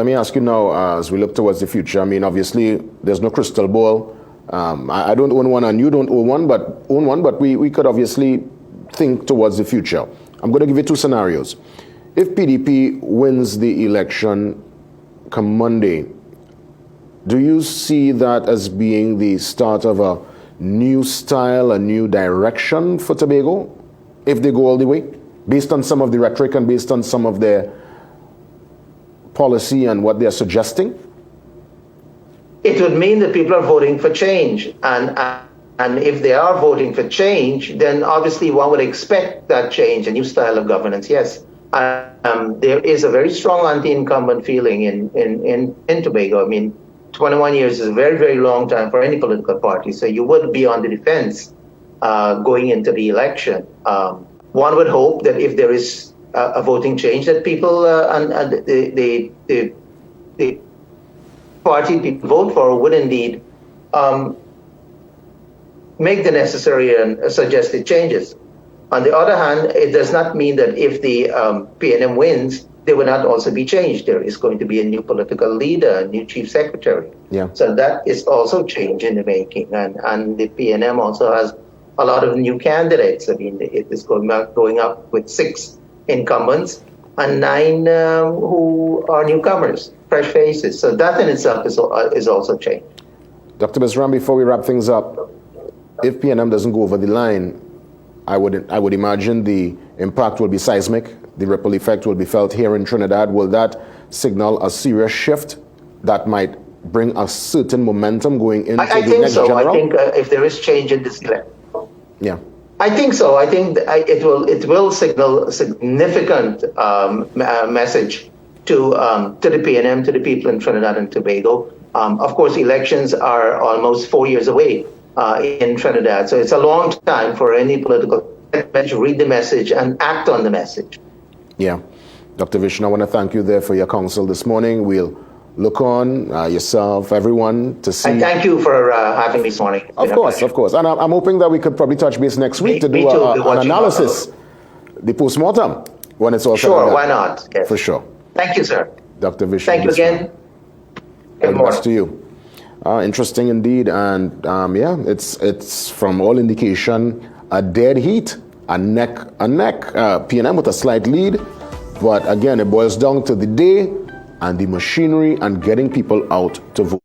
let me ask you now, as we look towards the future, I mean, obviously, there's no crystal ball. I don't own one and you don't own one, but we could obviously think towards the future. I'm going to give you two scenarios. If PDP wins the election come Monday, do you see that as being the start of a new style, a new direction for Tobago, if they go all the way, based on some of the rhetoric and based on some of their policy and what they're suggesting? It would mean that people are voting for change. And if they are voting for change, then obviously one would expect that change, a new style of governance, yes. There is a very strong anti-incumbent feeling in Tobago. I mean, 21 years is a very, very long time for any political party. So you would be on the defense going into the election. One would hope that if there is a voting change, that people and the party people vote for would indeed make the necessary and suggested changes. On the other hand, it does not mean that if the PNM wins, there will not also be change. There is going to be a new political leader, a new chief secretary. Yeah. So that is also change in the making. And the PNM also has a lot of new candidates. I mean, it is going up with 6 incumbents and 9 who are newcomers, fresh faces. So that in itself is also change. Dr. Bisram, before we wrap things up, if PNM doesn't go over the line, I would imagine the impact will be seismic. The ripple effect will be felt here in Trinidad. Will that signal a serious shift that might bring a certain momentum going into the next general? I think if there is change in this election. Yeah. I think so. I think it will signal a significant message to the PNM, to the people in Trinidad and Tobago. Of course, elections are almost 4 years away in Trinidad, so it's a long time for any political to read the message and act on the message. Yeah. Dr. Vishnu, I want to thank you there for your counsel this morning. We'll look on, yourself, everyone, to see. And thank you for having me this morning. Of course. And I'm hoping that we could probably touch base next week to do an analysis, the postmortem, when it's all said and done. Sure, why not? Yes. For sure. Thank you, sir. Dr. Vishnu. Thank you again. Good morning. To you. Interesting indeed. And yeah, it's from all indication a dead heat, a neck. PNM with a slight lead. But again, it boils down to the day and the machinery and getting people out to vote.